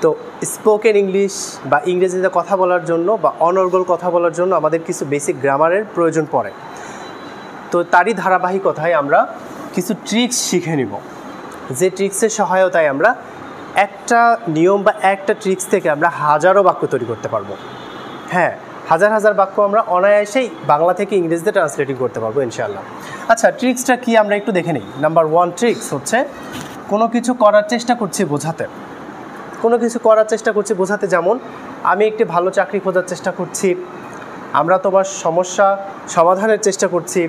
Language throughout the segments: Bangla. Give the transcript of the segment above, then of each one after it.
তো স্পোকেন ইংলিশ বা ইংরেজিতে কথা বলার জন্য বা অনর্গল কথা বলার জন্য আমাদের কিছু বেসিক গ্রামারের প্রয়োজন পড়ে। তো তারই ধারাবাহিকতায় আমরা কিছু ট্রিক্স শিখে নিব, যে ট্রিক্সের সহায়তায় আমরা একটা নিয়ম বা একটা ট্রিক্স থেকে আমরা হাজারো বাক্য তৈরি করতে পারবো। হ্যাঁ, হাজার হাজার বাক্য আমরা অনায়াসেই বাংলা থেকে ইংরেজিতে ট্রান্সলেটিং করতে পারবো ইনশাআল্লাহ। আচ্ছা, ট্রিক্সটা কি আমরা একটু দেখে নিই। নাম্বার 1 ট্রিক্স হচ্ছে কোনো কিছু করার চেষ্টা করছি বোঝাতে। কোনো কিছু করার চেষ্টা করছি বোঝাতে, যেমন আমি একটি ভালো চাকরি খোঁজার চেষ্টা করছি, আমরা তোমার সমস্যা সমাধানের চেষ্টা করছি,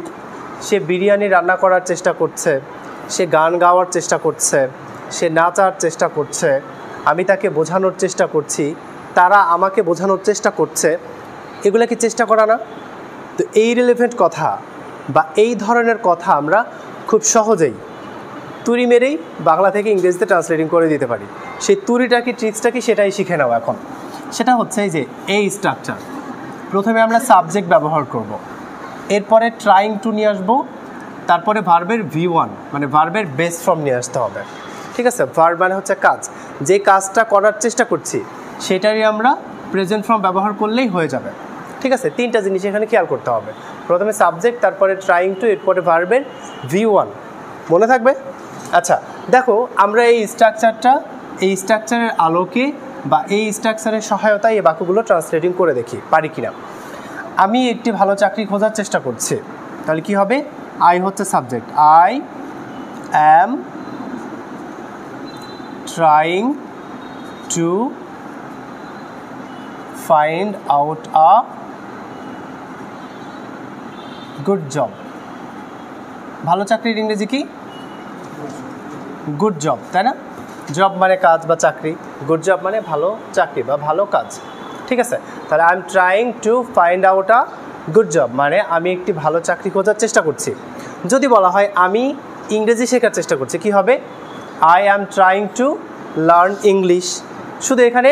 সে বিরিয়ানি রান্না করার চেষ্টা করছে, সে গান গাওয়ার চেষ্টা করছে, সে নাচার চেষ্টা করছে, আমি তাকে বোঝানোর চেষ্টা করছি, তারা আমাকে বোঝানোর চেষ্টা করছে। এগুলো কি চেষ্টা করা না? তো এই রিলেভেন্ট কথা বা এই ধরনের কথা আমরা খুব সহজেই তুড়ি মেরেই বাংলা থেকে ইংরেজিতে ট্রান্সলেটিং করে দিতে পারি। সেই তুড়িটা কি, ট্রিক্সটা কি, সেটাই শিখে নাও এখন। সেটা হচ্ছে এই যে এই স্ট্রাকচার। প্রথমে আমরা সাবজেক্ট ব্যবহার করব, এরপরে ট্রাইং টু নিয়ে আসবো, তারপরে ভার্বের V1 মানে ভার্বের বেস ফর্ম নিয়ে আসতে হবে। ঠিক আছে, ভার্ব মানে হচ্ছে কাজ, যে কাজটা করার চেষ্টা করছি সেটারই আমরা প্রেজেন্ট ফর্ম ব্যবহার করলেই হয়ে যাবে। ঠিক আছে, তিনটা জিনিস এখানে খেয়াল করতে হবে। প্রথমে সাবজেক্ট, তারপরে ট্রাইং টু, এরপরে ভার্বের V1। মনে থাকবে? আচ্ছা দেখো, আমরা এই স্ট্রাকচারের আলোকে বা এই স্ট্রাকচারের সহায়তায় এই বাক্যগুলো ট্রান্সলেটিং করে দেখি পারি কিনা। আমি একটি ভালো চাকরি খোঁজার চেষ্টা করছি, তাহলে কি হবে? আই হচ্ছে subject, I am trying to find out a good job. ভালো চাকরির ইংরেজি কি? গুড জব, তাই না? জব মানে কাজ বা চাকরি, গুড জব মানে ভালো চাকরি বা ভালো কাজ। ঠিক আছে, তাহলে I am trying to find out a good job মানে আমি একটি ভালো চাকরি খোঁজার চেষ্টা করছি। যদি বলা হয় আমি ইংরেজি শেখার চেষ্টা করছি, কি হবে? I am trying to learn English. শুধু এখানে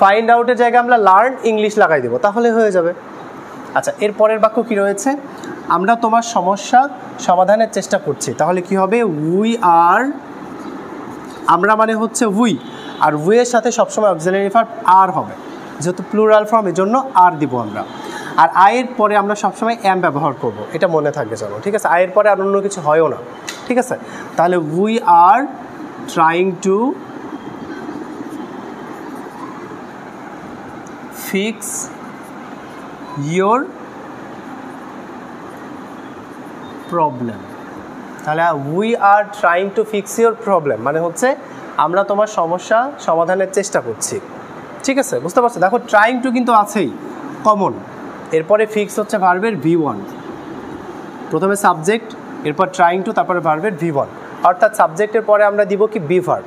ফাইন্ড আউটের জায়গায় আমরা লার্ন ইংলিশ লাগাই দেবো, তাহলে হয়ে যাবে। আচ্ছা, এর পরের বাক্য কী রয়েছে? আমরা তোমার সমস্যা সমাধানের চেষ্টা করছি, তাহলে কি হবে? উই আর, আমরা মানে হচ্ছে উই, আর উইয়ের সাথে সবসময় অক্সিলারি ভার্ব আর হবে, যেহেতু প্লুরাল ফর্ম এর জন্য আর দিব আমরা। আর আয়ের পরে আমরা সবসময় অ্যাম ব্যবহার করব, এটা মনে থাকবে চলো। ঠিক আছে, আয়ের পরে আর অন্য কিছু হয়ও না। ঠিক আছে, তাহলে we are trying to fix your problem. তাহলে we are trying to fix your problem মানে হচ্ছে আমরা তোমার সমস্যা সমাধানের চেষ্টা করছি। ঠিক আছে, বুঝতে পারছো? দেখো, ট্রাইং টু কিন্তু আছেই কমন, এরপরে ফিক্স হচ্ছে ভার্বের V1। প্রথমে সাবজেক্ট, এরপর ট্রাইং টু, তারপরে ভার্বের V1, অর্থাৎ সাবজেক্টের পরে আমরা দিব কি? Be verb.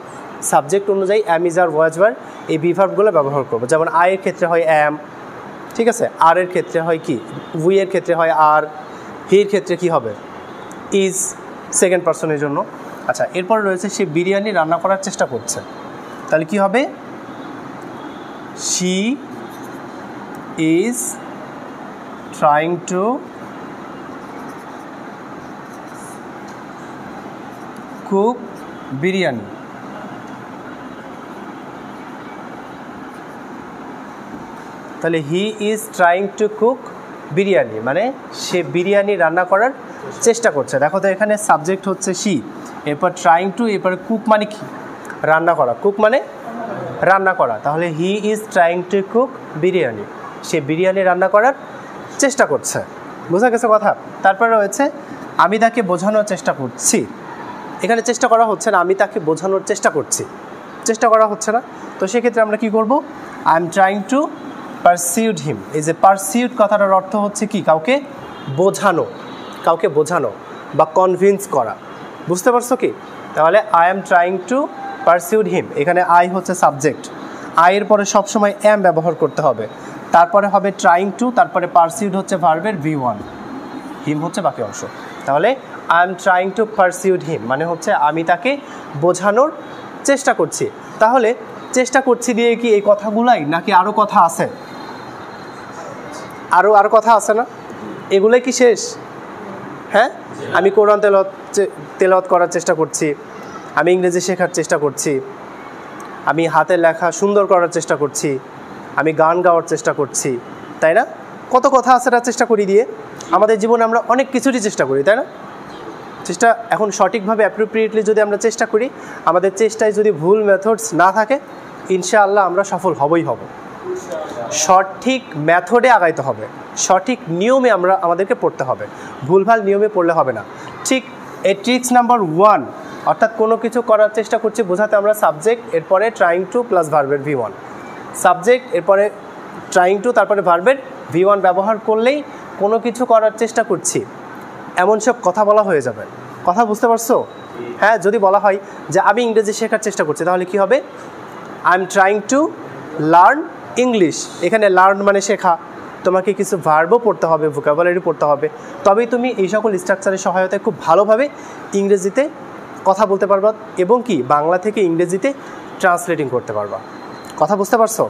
সাবজেক্ট অনুযায়ী অ্যাম, ইজ, আর, ওয়াজ, ওয়ার এই বি ভার্বগুলো ব্যবহার করবো। যেমন আয়ের ক্ষেত্রে হয় অ্যাম, ঠিক আছে, আর এর ক্ষেত্রে হয় কি? উই এর ক্ষেত্রে হয় আর, হির ক্ষেত্রে কি হবে? ইজ, সেকেন্ড পারসনের জন্য। আচ্ছা, এরপর রয়েছে সে বিরিয়ানি রান্না করার চেষ্টা করছে, তাহলে কি হবে? She is trying to cook biryani. তাহলে he is trying to cook biryani মানে সে বিরিয়ানি রান্না করার চেষ্টা করছে। দেখো তো, এখানে সাবজেক্ট হচ্ছে শি, এরপর ট্রাইং টু, এরপর কুক মানে কি? রান্না করা। কুক মানে রান্না করা, তাহলে he is trying to cook biryani, সে বিরিয়ানি রান্না করার চেষ্টা করছে। বোঝা গেছে কথা? তারপরে রয়েছে আমি তাকে বোঝানোর চেষ্টা করছি। এখানে চেষ্টা করা হচ্ছে না, আমি তাকে বোঝানোর চেষ্টা করছি, চেষ্টা করা হচ্ছে না। তো সেক্ষেত্রে আমরা কি করব? আই এম ট্রাইং টু পারসিউড হিম। এই যে পারসিউড কথাটার অর্থ হচ্ছে কি? কাউকে বোঝানো, কাউকে বোঝানো বা কনভিন্স করা। বুঝতে পারছো কি? তাহলে আই এম ট্রাইং টু পারসিউড হিম, এখানে আই হচ্ছে সাবজেক্ট, আয়ের পরে সবসময় অ্যাম ব্যবহার করতে হবে, তারপরে হবে ট্রাইং টু, তারপরে পারসিউড হচ্ছে ভার্বের V1, হিম হচ্ছে বাকি অংশ। তাহলে আই এম ট্রাইং টু পারসিউড হিম মানে হচ্ছে আমি তাকে বোঝানোর চেষ্টা করছি। তাহলে চেষ্টা করছি দিয়ে কি এই কথাগুলাই, নাকি আরও কথা আছে? আরও কথা আছে না? এগুলোই কি শেষ? হ্যাঁ, আমি কোরআন তেলাওয়াত করার চেষ্টা করছি, আমি ইংরেজি শেখার চেষ্টা করছি, আমি হাতের লেখা সুন্দর করার চেষ্টা করছি, আমি গান গাওয়ার চেষ্টা করছি, তাই না? কত কথা আছে তার চেষ্টা করি দিয়ে আমাদের জীবনে আমরা অনেক কিছুরই চেষ্টা করি, তাই না? চেষ্টা এখন সঠিকভাবে অ্যাপ্রোপ্রিয়েটলি যদি আমরা চেষ্টা করি, আমাদের চেষ্টায় যদি ভুল মেথডস না থাকে, ইনশাআল্লাহ আমরা সফল হবই হব। সঠিক মেথডে আগাইতে হবে, সঠিক নিয়মে আমাদেরকে পড়তে হবে, ভুলভাল নিয়মে পড়লে হবে না। ঠিক এই ট্রিক্স নাম্বার 1, অর্থাৎ কোনো কিছু করার চেষ্টা করছি বোঝাতে আমরা সাবজেক্ট, এরপরে ট্রাইং টু প্লাস ভার্বের V1, সাবজেক্ট এরপরে ট্রাইং টু তারপরে ভার্বের V1 ব্যবহার করলেই কোনো কিছু করার চেষ্টা করছি এমন সব কথা বলা হয়ে যাবে। কথা বুঝতে পারছো? হ্যাঁ, যদি বলা হয় যে আমি ইংরেজি শেখার চেষ্টা করছি, তাহলে কি হবে? I am trying to learn English. এখানে লার্ন মানে শেখা, তোমাকে কিছু ভার্বও পড়তে হবে, ভোকাবুলারি পড়তে হবে, তবেই তুমি এই সকল স্ট্রাকচারের সহায়তায় খুব ভালোভাবে ইংরেজিতে কথা বলতে পারবা এবং কি বাংলা থেকে ইংরেজিতে ট্রান্সলেটিং করতে পারবা। কথা বুঝতে পারছো?